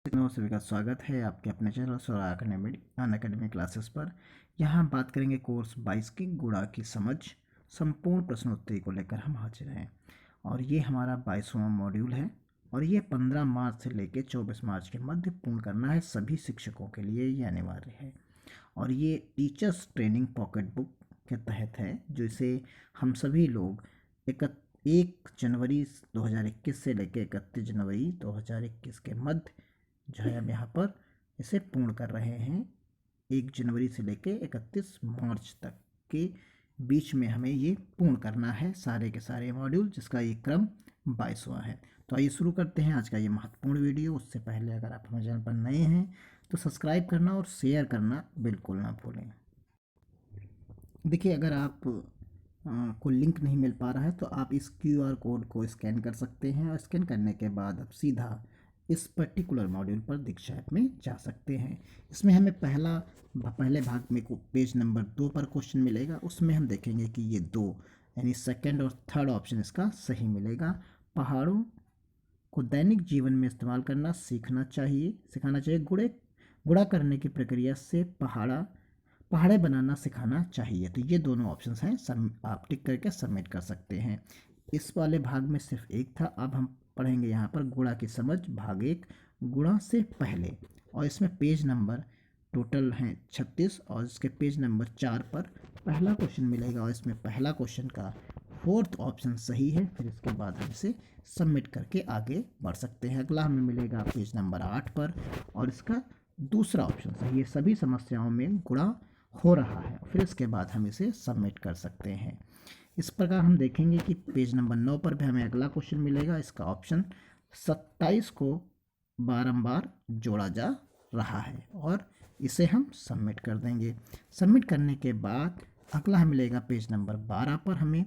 सभी का स्वागत है आपके अपने चैनल सोरा अनअकैडमी क्लासेस पर। यहाँ हम बात करेंगे कोर्स 22 की गुणा की समझ संपूर्ण प्रश्नोत्तरी को लेकर हम हाजिर हैं। और ये हमारा 22वां मॉड्यूल है और ये 15 मार्च से लेकर 24 मार्च के मध्य पूर्ण करना है। सभी शिक्षकों के लिए ये अनिवार्य है और ये टीचर्स ट्रेनिंग पॉकेट बुक के तहत है, जो इसे हम सभी लोग 1 जनवरी 2021 से लेकर 31 जनवरी 2021 के मध्य जो है हम यहाँ पर इसे पूर्ण कर रहे हैं। 1 जनवरी से लेके 31 मार्च तक के बीच में हमें ये पूर्ण करना है सारे के सारे मॉड्यूल, जिसका ये क्रम 22वां है। तो आइए शुरू करते हैं आज का ये महत्वपूर्ण वीडियो। उससे पहले अगर आप हमारे चैनल पर नए हैं तो सब्सक्राइब करना और शेयर करना बिल्कुल ना भूलें। देखिए, अगर आप को लिंक नहीं मिल पा रहा है तो आप इस क्यूआर कोड को स्कैन कर सकते हैं और स्कैन करने के बाद आप सीधा इस पर्टिकुलर मॉड्यूल पर दीक्षा ऐप में जा सकते हैं। इसमें हमें पहले भाग में पेज नंबर 2 पर क्वेश्चन मिलेगा। उसमें हम देखेंगे कि ये 2 यानी सेकंड और थर्ड ऑप्शन इसका सही मिलेगा। पहाड़ों को दैनिक जीवन में इस्तेमाल करना सिखाना चाहिए। गुणा करने की प्रक्रिया से पहाड़े बनाना सिखाना चाहिए। तो ये दोनों ऑप्शन हैं, आप टिक करके सबमिट कर सकते हैं। इस वाले भाग में सिर्फ एक था। अब हम पढ़ेंगे यहाँ पर गुणा की समझ भाग 1 गुणा से पहले, और इसमें पेज नंबर टोटल हैं 36 और इसके पेज नंबर 4 पर पहला क्वेश्चन मिलेगा और इसमें पहला क्वेश्चन का 4th ऑप्शन सही है। फिर इसके बाद हम इसे सबमिट करके आगे बढ़ सकते हैं। अगला हमें मिलेगा पेज नंबर 8 पर और इसका दूसरा ऑप्शन सही है। सभी समस्याओं में गुणा हो रहा है। फिर इसके बाद हम इसे सबमिट कर सकते हैं। इस प्रकार हम देखेंगे कि पेज नंबर 9 पर भी हमें अगला क्वेश्चन मिलेगा। इसका ऑप्शन 27 को बारंबार जोड़ा जा रहा है और इसे हम सबमिट कर देंगे। सबमिट करने के बाद अगला हमें मिलेगा पेज नंबर 12 पर हमें,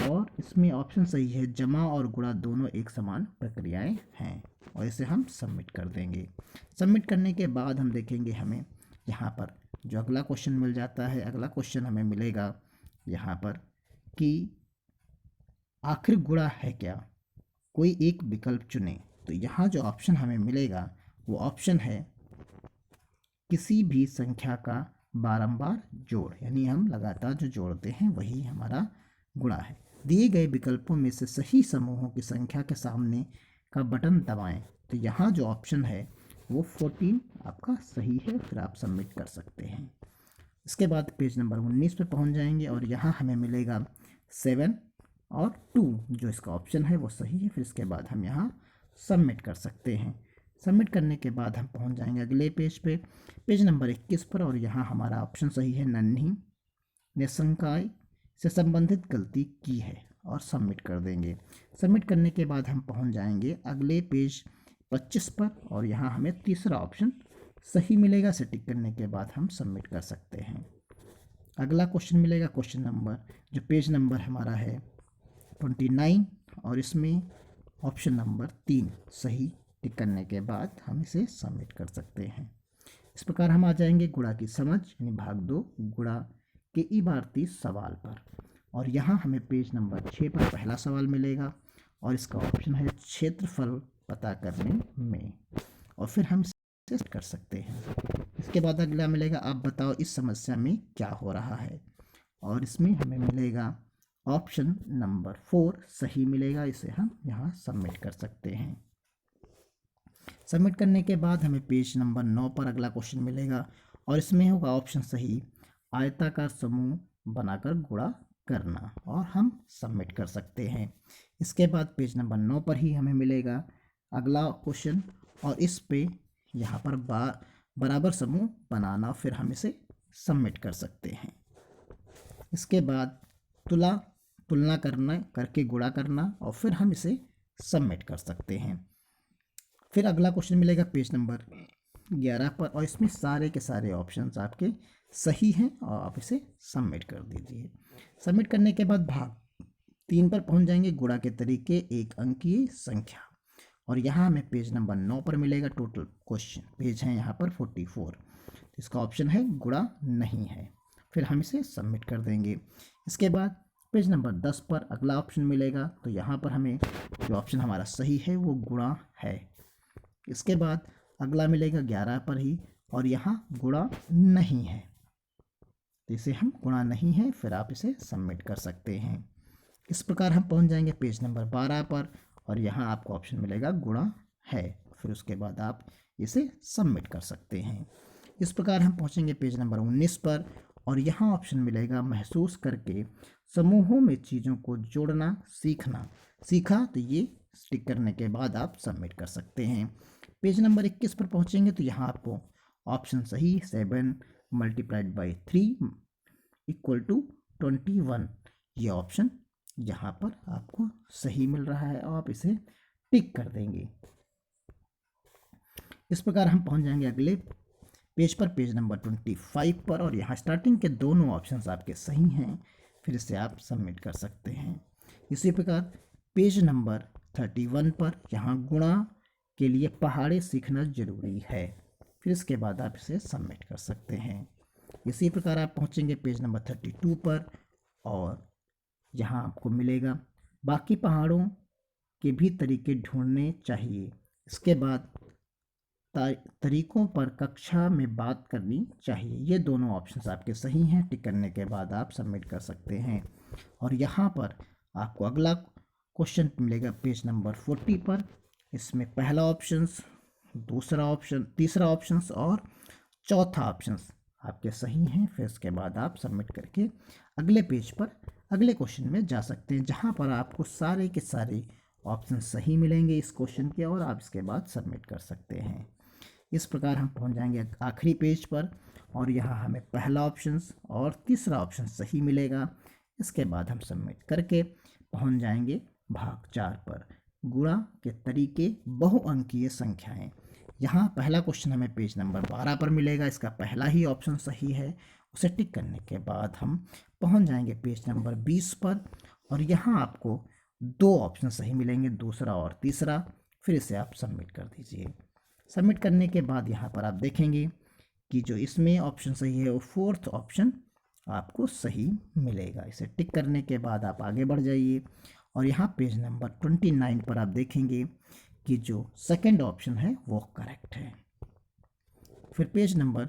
और इसमें ऑप्शन सही है जमा और गुणा दोनों एक समान प्रक्रियाएं हैं और इसे हम सबमिट कर देंगे। सबमिट करने के बाद हम देखेंगे हमें यहाँ पर जो अगला क्वेश्चन मिल जाता है। अगला क्वेश्चन हमें मिलेगा यहाँ पर कि आखिर गुणा है क्या, कोई एक विकल्प चुनें। तो यहाँ जो ऑप्शन हमें मिलेगा वो ऑप्शन है किसी भी संख्या का बारंबार जोड़, यानी हम लगातार जो जोड़ते हैं वही हमारा गुणा है। दिए गए विकल्पों में से सही समूहों की संख्या के सामने का बटन दबाएं। तो यहाँ जो ऑप्शन है वो 14 आपका सही है। फिर आप सबमिट कर सकते हैं। इसके बाद पेज नंबर 19 पे पहुँच जाएंगे और यहाँ हमें मिलेगा 7 और 2, जो इसका ऑप्शन है वो सही है। फिर इसके बाद हम यहाँ सबमिट कर सकते हैं। सबमिट करने के बाद हम पहुँच जाएंगे अगले पेज पे, पेज नंबर 21 पर, और यहाँ हमारा ऑप्शन सही है नन्ही ने संकाय से संबंधित गलती की है और सबमिट कर देंगे। सबमिट करने के बाद हम पहुँच जाएंगे अगले पेज 25 पर और यहाँ हमें तीसरा ऑप्शन सही मिलेगा। इसे टिक करने के बाद हम सबमिट कर सकते हैं। अगला क्वेश्चन मिलेगा क्वेश्चन नंबर, जो पेज नंबर हमारा है 29, और इसमें ऑप्शन नंबर 3 सही टिक करने के बाद हम इसे सबमिट कर सकते हैं। इस प्रकार हम आ जाएंगे गुणा की समझ यानी भाग 2 गुणा के इबारती सवाल पर, और यहाँ हमें पेज नंबर 6 पर पहला सवाल मिलेगा और इसका ऑप्शन है क्षेत्रफल पता करने में, और फिर हम इसे कर सकते हैं। इसके बाद अगला मिलेगा आप बताओ इस समस्या में क्या हो रहा है, और इसमें हमें मिलेगा ऑप्शन नंबर 4 सही मिलेगा। इसे हम यहाँ सबमिट कर सकते हैं। सबमिट करने के बाद हमें पेज नंबर 9 पर अगला क्वेश्चन मिलेगा और इसमें होगा ऑप्शन सही आयताकार समूह बनाकर गुणा करना, और हम सबमिट कर सकते हैं। इसके बाद पेज नंबर 9 पर ही हमें मिलेगा अगला क्वेश्चन और इस पे यहाँ पर बराबर समूह बनाना, फिर हम इसे सबमिट कर सकते हैं। इसके बाद तुलना करके गुणा करना, और फिर हम इसे सबमिट कर सकते हैं। फिर अगला क्वेश्चन मिलेगा पेज नंबर 11 पर और इसमें सारे के सारे ऑप्शंस आपके सही हैं और आप इसे सबमिट कर दीजिए। सबमिट करने के बाद भाग 3 पर पहुंच जाएंगे गुणा के तरीके एक अंकीय संख्या, और यहाँ हमें पेज नंबर 9 पर मिलेगा। टोटल क्वेश्चन पेज है यहाँ पर 44, इसका ऑप्शन है गुणा नहीं है। फिर हम इसे सबमिट कर देंगे। इसके बाद पेज नंबर 10 पर अगला ऑप्शन मिलेगा, तो यहाँ पर हमें जो ऑप्शन हमारा सही है वो गुणा है। इसके बाद अगला मिलेगा 11 पर ही, और यहाँ गुणा नहीं है तो इसे हम गुणा नहीं है, फिर आप इसे सबमिट कर सकते हैं। इस प्रकार हम पहुंच जाएंगे पेज नंबर 12 पर, और यहाँ आपको ऑप्शन मिलेगा गुणा है, फिर उसके बाद आप इसे सबमिट कर सकते हैं। इस प्रकार हम पहुंचेंगे पेज नंबर 19 पर, और यहाँ ऑप्शन मिलेगा महसूस करके समूहों में चीज़ों को जोड़ना सीखना। सीखा तो ये टिक करने के बाद आप सबमिट कर सकते हैं। पेज नंबर 21 पर पहुंचेंगे तो यहाँ आपको ऑप्शन सही 7 मल्टीप्लाइड बाई 3 इक्वल टू 21, ये ऑप्शन यहाँ पर आपको सही मिल रहा है और आप इसे टिक कर देंगे। इस प्रकार हम पहुंच जाएंगे अगले पेज पर, पेज नंबर 25 पर, और यहाँ स्टार्टिंग के दोनों ऑप्शंस आपके सही हैं, फिर इसे आप सबमिट कर सकते हैं। इसी प्रकार पेज नंबर 31 पर यहाँ गुणा के लिए पहाड़े सीखना जरूरी है, फिर इसके बाद आप इसे सबमिट कर सकते हैं। इसी प्रकार आप पहुँचेंगे पेज नंबर 32 पर, और यहाँ आपको मिलेगा बाकी पहाड़ों के भी तरीके ढूंढने चाहिए। इसके बाद तरीकों पर कक्षा में बात करनी चाहिए। ये दोनों ऑप्शंस आपके सही हैं, टिक करने के बाद आप सबमिट कर सकते हैं। और यहाँ पर आपको अगला क्वेश्चन मिलेगा पेज नंबर 40 पर। इसमें पहला ऑप्शंस, दूसरा ऑप्शन, तीसरा ऑप्शंस और चौथा ऑप्शंस आपके सही हैं, फिर इसके बाद आप सबमिट करके अगले पेज पर अगले क्वेश्चन में जा सकते हैं, जहाँ पर आपको सारे के सारे ऑप्शन सही मिलेंगे इस क्वेश्चन के, और आप इसके बाद सबमिट कर सकते हैं। इस प्रकार हम पहुंच जाएंगे आखिरी पेज पर, और यहाँ हमें पहला ऑप्शन और तीसरा ऑप्शन सही मिलेगा। इसके बाद हम सबमिट करके पहुंच जाएंगे भाग 4 पर, गुणा के तरीके बहुअंकीय संख्याएं। यहाँ पहला क्वेश्चन हमें पेज नंबर 12 पर मिलेगा, इसका पहला ही ऑप्शन सही है, उसे टिक करने के बाद हम पहुंच जाएंगे पेज नंबर 20 पर, और यहाँ आपको दो ऑप्शन सही मिलेंगे, दूसरा और तीसरा, फिर इसे आप सबमिट कर दीजिए। सबमिट करने के बाद यहाँ पर आप देखेंगे कि जो इसमें ऑप्शन सही है वो फोर्थ ऑप्शन आपको सही मिलेगा। इसे टिक करने के बाद आप आगे बढ़ जाइए, और यहाँ पेज नंबर 29 पर आप देखेंगे कि जो सेकंड ऑप्शन है वो करेक्ट है। फिर पेज नंबर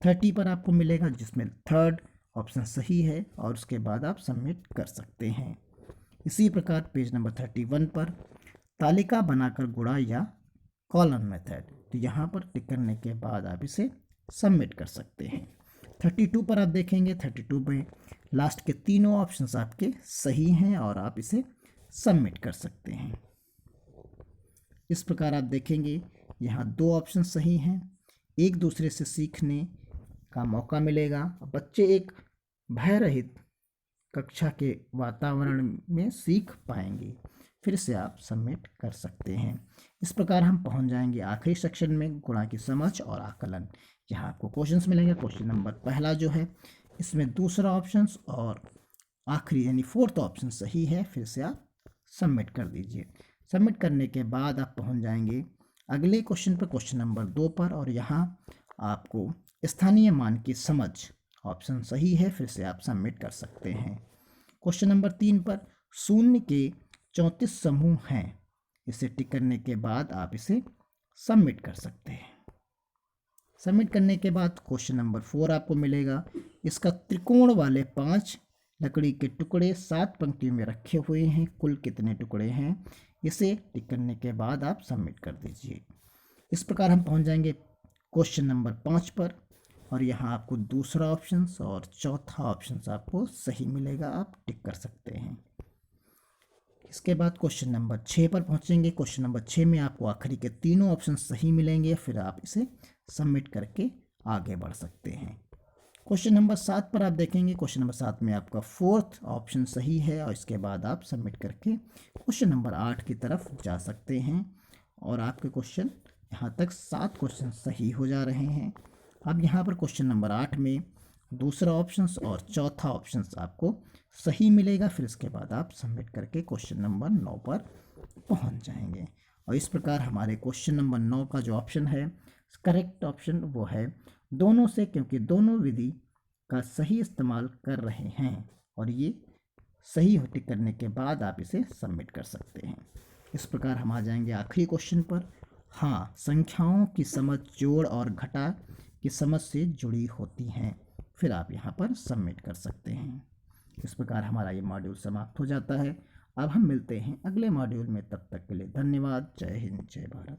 30 पर आपको मिलेगा जिसमें थर्ड ऑप्शन सही है, और उसके बाद आप सबमिट कर सकते हैं। इसी प्रकार पेज नंबर 31 पर तालिका बनाकर गुणा या कॉलम मेथड, तो यहाँ पर टिक करने के बाद आप इसे सबमिट कर सकते हैं। 32 पर आप देखेंगे, 32 में लास्ट के तीनों ऑप्शंस आपके सही हैं, और आप इसे सबमिट कर सकते हैं। इस प्रकार आप देखेंगे यहाँ दो ऑप्शन सही हैं, एक दूसरे से सीखने का मौका मिलेगा, बच्चे एक भय रहित कक्षा के वातावरण में सीख पाएंगे, फिर से आप सबमिट कर सकते हैं। इस प्रकार हम पहुंच जाएंगे आखिरी सेक्शन में, गुणा की समझ और आकलन। यहाँ आपको क्वेश्चंस मिलेंगे। क्वेश्चन नंबर पहला जो है इसमें दूसरा ऑप्शन और आखिरी यानी फोर्थ ऑप्शन सही है, फिर से आप सबमिट कर दीजिए। सबमिट करने के बाद आप पहुंच जाएंगे अगले क्वेश्चन पर, क्वेश्चन नंबर 2 पर, और यहाँ आपको स्थानीय मान की समझ ऑप्शन सही है, फिर से आप सबमिट कर सकते हैं। क्वेश्चन नंबर 3 पर शून्य के 34 समूह हैं, इसे टिक करने के बाद आप इसे सबमिट कर सकते हैं। सबमिट करने के बाद क्वेश्चन नंबर 4 आपको मिलेगा, इसका त्रिकोण वाले 5 लकड़ी के टुकड़े 7 पंक्तियों में रखे हुए हैं, कुल कितने टुकड़े हैं, इसे टिक करने के बाद आप सबमिट कर दीजिए। इस प्रकार हम पहुंच जाएंगे क्वेश्चन नंबर 5 पर, और यहाँ आपको दूसरा ऑप्शन और चौथा ऑप्शन आपको सही मिलेगा, आप टिक कर सकते हैं। इसके बाद क्वेश्चन नंबर 6 पर पहुंचेंगे। क्वेश्चन नंबर 6 में आपको आखिरी के तीनों ऑप्शन सही मिलेंगे, फिर आप इसे सबमिट करके आगे बढ़ सकते हैं। क्वेश्चन नंबर 7 पर आप देखेंगे, क्वेश्चन नंबर 7 में आपका फोर्थ ऑप्शन सही है, और इसके बाद आप सबमिट करके क्वेश्चन नंबर 8 की तरफ जा सकते हैं, और आपके क्वेश्चन यहाँ तक 7 क्वेश्चन सही हो जा रहे हैं। अब यहाँ पर क्वेश्चन नंबर 8 में दूसरा ऑप्शन और चौथा ऑप्शन आपको सही मिलेगा, फिर इसके बाद आप सबमिट करके क्वेश्चन नंबर 9 पर पहुँच जाएंगे। और इस प्रकार हमारे क्वेश्चन नंबर 9 का जो ऑप्शन है करेक्ट ऑप्शन वो है दोनों से, क्योंकि दोनों विधि का सही इस्तेमाल कर रहे हैं, और ये सही हो टिक करने के बाद आप इसे सबमिट कर सकते हैं। इस प्रकार हम आ जाएंगे आखिरी क्वेश्चन पर, हाँ, संख्याओं की समझ जोड़ और घटा की समझ से जुड़ी होती हैं। फिर आप यहाँ पर सबमिट कर सकते हैं। इस प्रकार हमारा ये मॉड्यूल समाप्त हो जाता है। अब हम मिलते हैं अगले मॉड्यूल में, तब तक के लिए धन्यवाद। जय हिंद, जय भारत।